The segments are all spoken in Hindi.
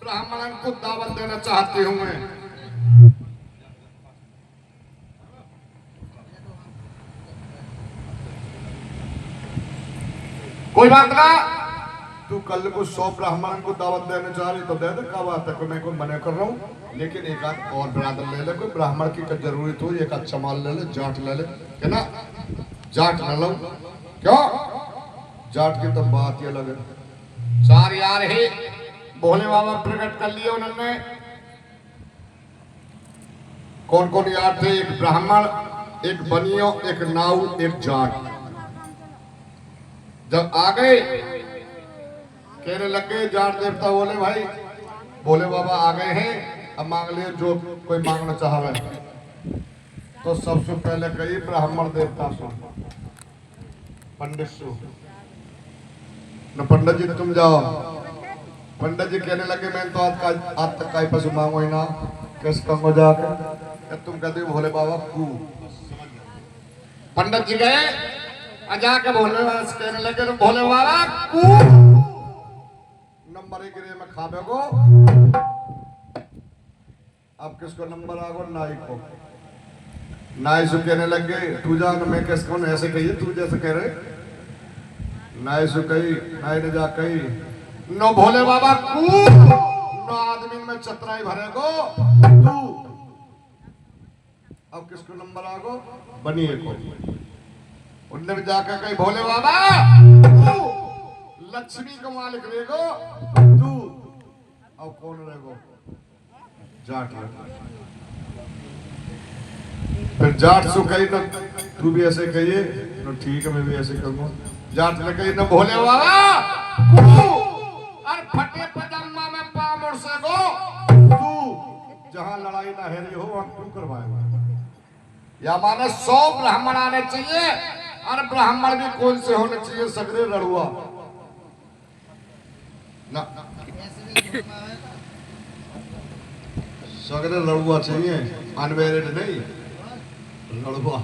ब्राह्मण को दावत देना चाहती हूं मैं। कोई बात ना, तू कल को 100 ब्राह्मण को दावत देने चाह रही तो दे दे, क्या बात है, कोई मैं कोई मना कर रहा हूँ। लेकिन एक आध और ब्रादर ले ले, कोई ब्राह्मण की जरूरत हो, एक अच्छा माल ले ले, जाट ले ले, है ना। जाट न लो, क्यों, जाट की तो बात ही अलग है। चार यार है, भोले बाबा प्रकट कर लिए उन्होंने। कौन कौन यार थे? एक ब्राह्मण, एक बनियो, एक नाऊ, एक जाट। जब आ गए कहने लगे, जाट देवता बोले भाई भोले बाबा आ गए हैं, अब मांग लिए जो कोई मांगना चाहे। तो सबसे पहले कही ब्राह्मण देवता सो, पंडित सो न, पंडित जी तुम जाओ। पंडित जी कहने लगे मैं तो आज तक का पशु मांगो ही ना, किस कंगो जाकर तुम कहते हो भोले बाबा कू। पंडित जी गए, जाके भोले बाबा कहने लगे भोले बाबा कू नंबर 1 गिरे में खाबे को। अब किसको नंबर आगो? नाई को। नाई सु कहने लगे तू जा, मैं किसको ऐसे कहिए तू जैसे कह रहे। नाई सु कही, नाई ने जा कही नो भोले बाबा कू, नो आदमी में चतराई भरेगो तू। अब किसको नंबर आगो? बनिए को। उनने भी जाकर कही भोले बाबा तू लक्ष्मी का मालिक रहेगो तू। अब कौन रहेगो? जाट। फिर जाट सु कही ना तू भी ऐसे कहिए, तो ठीक है मैं भी ऐसे कहूंगा। जाट ने कही ना भोले बाबा तू और फटे पजामा में पामुड़ से गो तू, जहां लड़ाई ना हेरी हो वहां तू करवाएगा। या माने 100 ब्राह्मण आने चाहिए, और ब्राह्मण भी कौन से होने चाहिए? सगरे लड़ुआ ना, सगरे लड़ुआ चाहिए, अनमेरिड नहीं, लड़ुआ।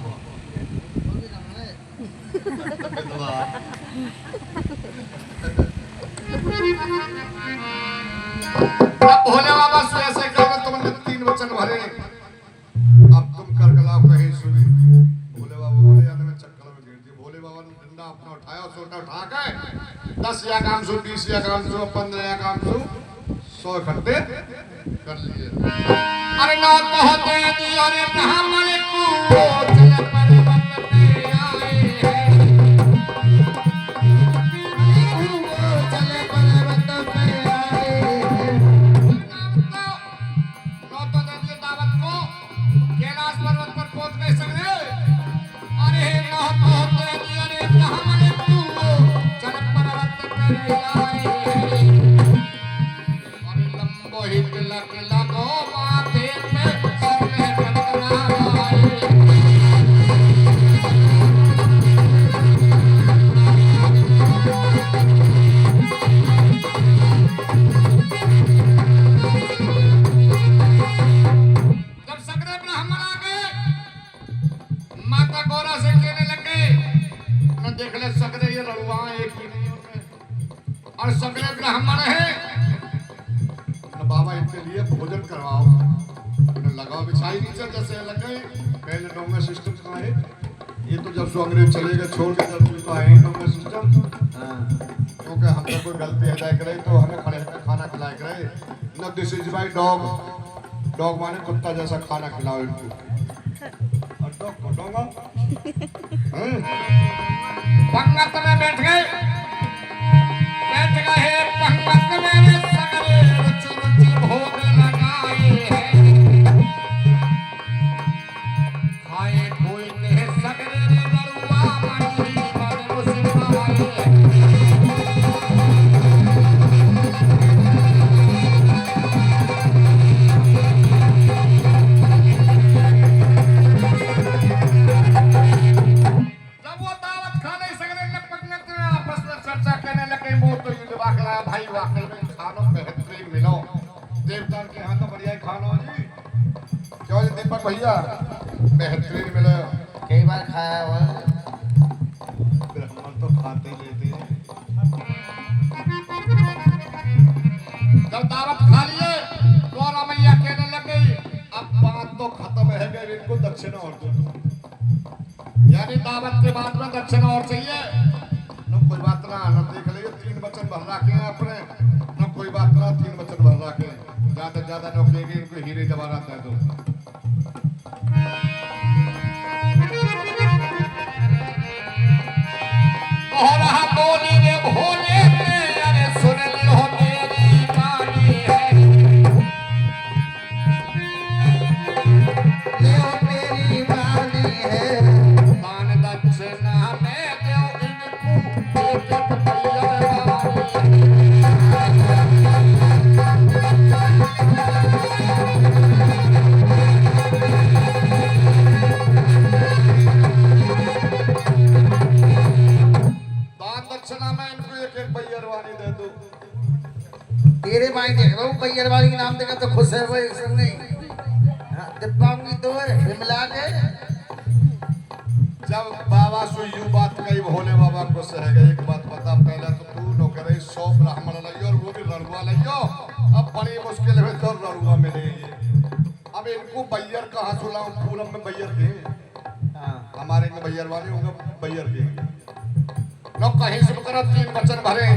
भोले बाबा से ऐसे कहो, तुमने 3 वचन भरे, अब तुम करगलाओ कहीं सुनी। भोले बाबा बोले यार मैं चक्कर में गिर दी। भोले बाबा ने डंडा अपना उठाया, सोटा उठा के 10 या काम सु, 20 या काम सु, 15 या काम सु, 100 इकट्ठे कर लिए। अरे ना तो होते जी, अरे ब्राह्मण को चले पर्वत पे आए हैं, चले पर्वत पे आए हैं। नो तो दे दिए दावत को, कैलाश पर्वत पर पहुंच गए सगरे। अरे ना तो होते जी, अरे ब्राह्मण को चले पर्वत पे आए हैं। अरे लंबो ही तिलक लगो माथे पे, सोने कनकनाए। जब सगरे ब्राह्मण आ गए, माता गौरा से कहने लगे न देख ले सगरे ये लड़ुआ एक ही नहीं होते, और सगरे ब्राह्मण है, बाबा इनके लिए भोजन करवाओ, लगाओ बिछाई नीचे जैसे लगे। पहले डोंगा सिस्टम कहाँ है? ये तो जब से अंग्रेज चले गए छोड़ के, जब तो है डोंगा सिस्टम। क्योंकि हमने कोई गलती है जाए करे तो हमें खड़े होकर खाना खिलाए करे। No this is my dog, dog माने कुत्ता जैसा खाना खिलाओ इनको। और डॉग को डोंगा पंगत में बैठ गए, पंगत में सगरे रुचि रुचि भोग लगाए हैं। खाए कोई ने सगरे लड़ुआ मनी मन मुस्काए। जब वो दावत खाने सगरे ने पंगत में आपस में चर्चा करने लगे, वो तो युद्ध वाकला भाई वाकई में खानो बेहतरीन मिलो, देवता के यहाँ तो बढ़िया खाना हो जी। क्यों जी दीपक भैया, बेहतरीन मिलो। कई बार खाया हुआ है। ब्राह्मण तो खाते लेते हैं। जब दावत खा ली है कि इनको दक्षिणा और दो, यानी दावत के बाद में दक्षिणा और चाहिए। न कोई बात ना, न देख लियो 3 वचन भर रखे हैं अपने, न कोई बात ना 3 वचन भर रखे हैं, ज्यादा से ज्यादा न कहेगी इनको हीरे जवाहरात दे दो। और रहा बोली रे भोले अरे सुन लो मेरी वाणी है, लियो मेरी वाणी है। दान दक्षिणा में दो इनको एक एक पैया दक्षिणा में इनको एक एक बैयरवानी दे दो। तेरे भाई देख रहा हूँ बैयरवानी के नाम देकर तो खुश है वो, एक संग नहीं। हाँ, दिपांगी तो है मिला के। जब बाबा से यू बात कही भोले बाबा खुश रह गए। एक बात बता, पहले तो तू नो करे 100 ब्राह्मण लियो और वो भी लड़ुआ लियो, अब बड़ी मुश्किल में तो लड़ुआ मिलेगी। अब इनको बैयर कहाँ सुलाऊं, पूरब में बैयर के हमारे में बैयरवानी होगा, बैयर के लोग कहीं से करो 3 वचन भरे।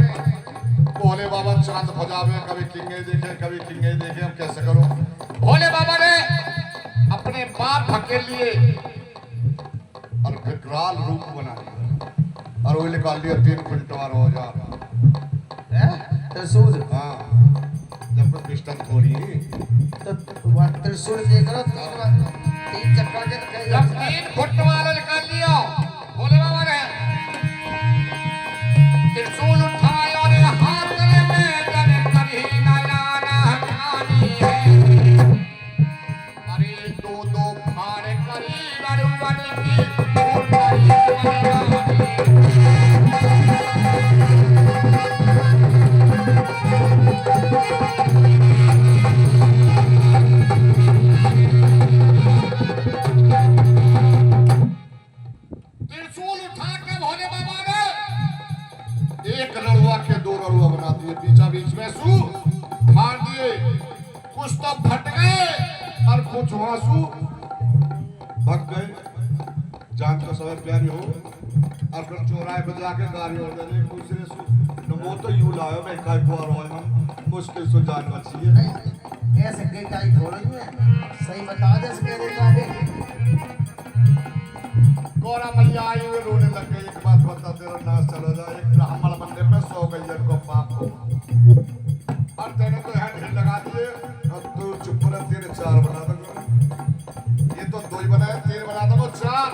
भोले बाबा चांद भजावे, कभी किंगे देखे कभी किंगे देखे, हम कैसे करो। भोले बाबा ने अपने बाप के लिए और विकराल रूप बना दिया और वो निकाल दिया 3 क्विंटल औजार। त्रिशूल। हाँ, जब कुछ पिस्टन थोड़ी तो वहाँ त्रिशूल देख रहा 3 चक्कर के जब 3 फुट वाला निकाल लिया भोले बाबा ने, त्रिशूल उठाया और हाथ में जन कभी नयाना जानी है। अरे 2-2 फाड़ करी लड़ुवन की त्रिशूल उठा के भोले बाबा ने एक लड़ुआ के 2 लड़ुआ बना दिए, बीचा बीच में सू मार दिए। कुछ तो फट गए और कुछ वासु भग गए। जान तो सब प्यारी हो और फिर चौराहे पर जाके गाड़ी और देने दूसरे सु वो तो यूं लायो मैं काय को और हम मुश्किल से जान बची है। नहीं ऐसे के काई थोड़ी है, सही बता दे इसके आगे। गौरा मैया आई हुई रोने लग गई। एक बात बता, तेरा नाश चला जाए, एक ब्राह्मण बनने पे 100 गैयन को पाप हो और तेरे तो यहाँ ढेर लगा दिए और तू चुप रह, तेरे 4 बना दो। ये तो 2 ही बनाए, 3 बना दो 4।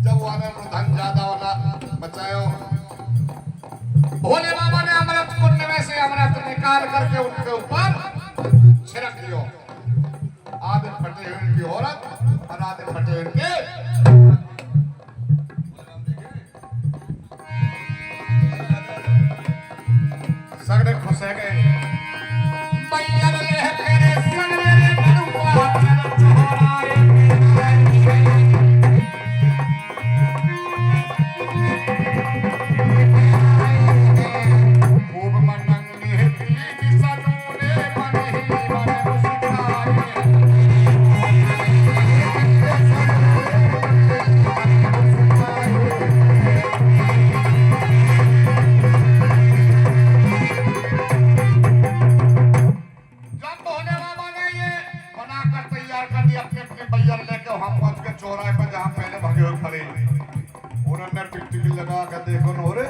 जब वो आने धन ज्यादा वाला बचायो, भोले बाबा ने अमृत कुंड में से अमृत निकाल करके उनके ऊपर छिड़क दियो। आधे फटे हुए उनकी औरत और आधे फटे हुए उनके सगड़े खुश है गए। बैयर ले तेरे सगड़े बनुआ तेरा चोराए खूब मनंगे की सनूने बने बने मुस्काए। चौराहे पर जहाँ पहले भगे हुए खड़े उन्होंने टिकटिकी लगा कर देखो नो रे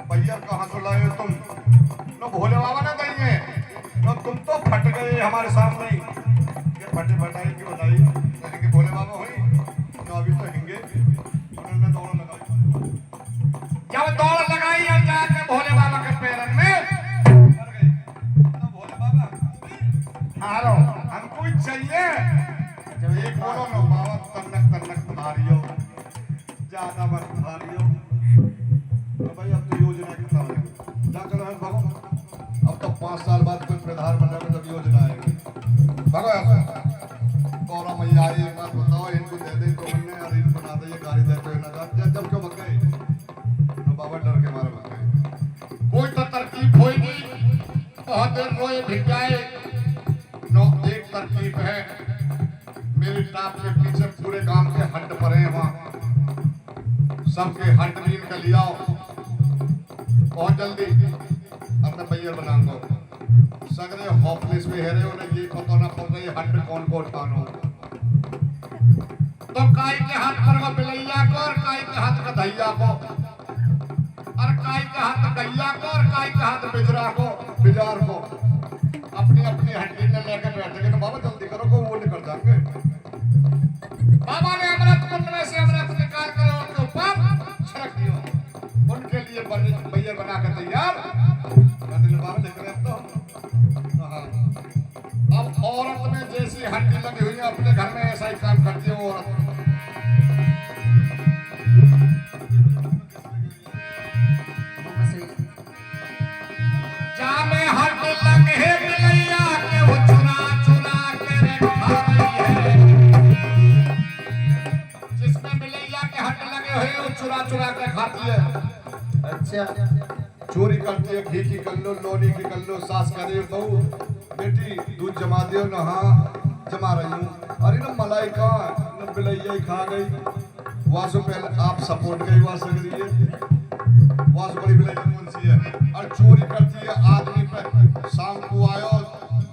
भैया कहाँ से लाए तुम। नो भोले बाबा ने दई है, नो तुम तो फट गए हमारे सामने ही। ये फटे फटाई की बताई यानी कि भोले बाबा हुई तो अभी तो हिंगे। उन्होंने दौड़ लगाई, जब दौड़ लगाई और जाके भोले बाबा के पैरन में पड़ गई। तो भोले बाबा हारो हमको ही चाहिए। जब एक बोलो ना बाबा तन्नक तन्नक धारियो ज्यादा मत धारियो, तो भाई अब तो योजना खत्म हो गई। जा चलो भगो, अब तो 5 साल बाद कोई प्रधानमंत्री जब योजना आएगी भगो। गौरा मैया आई, एक बात बताओ, इनको दे दे तो मैंने और इनको ना दे, ये गाड़ी देते हुए ना जब क्यों भग गए। तो बाबा डर के मारे भग गए। कोई तो तरकीब होगी, बहुत देर कोई भिग जाए। नो एक तरकीब है तालाब के पीछे पूरे गांव के हट पड़े हैं वहाँ सबके हट बीन के लिया बहुत जल्दी अपने पैर बना दो सगरे हॉपलेस में है उन्हें ये पता ना पड़ रही हट कौन को उठानो तो काई के हाथ पर वो बिलैया को और काई के हाथ का धैया को और काई के हाथ गैया को और काई के हाथ बिजार को अपनी अपनी हड्डी में लेके बैठ गए तो बाबा जल्दी करो को वो निकल जाएंगे बाबा ने अमृत कुंड में से अमृत निकाल कर उनके ऊपर छिड़क दिया उनके लिए बैर बना कर तैयार देख रहे तो अब औरत में जैसी हड्डी लगी हुई है अपने घर में ऐसा ही काम करती है औरत जामे हड्डी लगे बिलैया के वो चुरा चुरा के खा रही है जिसमें बिलैया के हड्डी लगे हुए वो चुरा चुरा के खाती है अच्छा चोरी करती है घी की कर लो लोनी की कर लो सास कह रही बहू बेटी दूध जमा दियो ना हाँ जमा रही हूँ अरे ना मलाई का ना बिलैया ही खा गई वहां से पहले आप सपोर्ट गई वहां से करिए वहां से बड़ी बिलैया कौन सी है और चोरी करती है आदमी पे शाम को आयो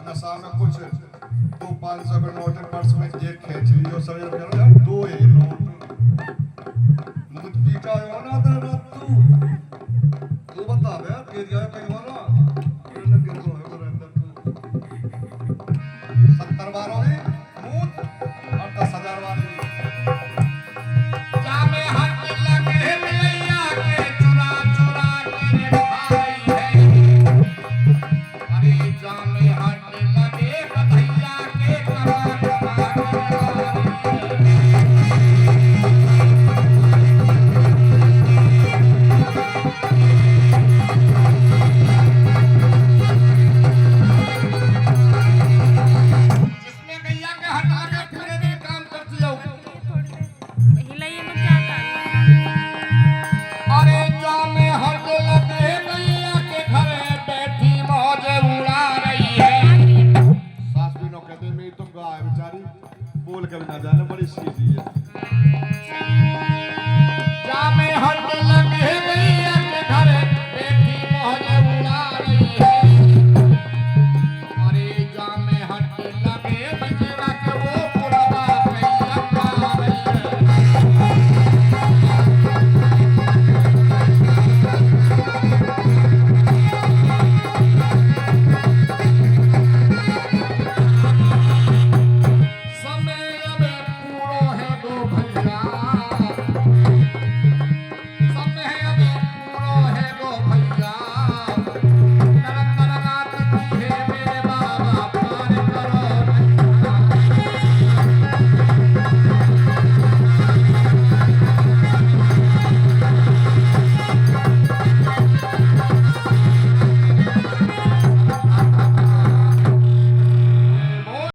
नशा में कुछ 200-500 के नोट पर्स में एक खींच लियो सब यार 2 ही नोट मुझे पीटा हो ना तू बता बे तेरी आया कहीं वाला ये ना गिर दो है अंदर तू 70 बारों में मूत और 10,000 वाली जामे हट लगे बिलैया के चुरा चुरा के खा रही है अरे जामे हट लगे बधैया के करा बोल के भी ना जाने बड़ी सीधी है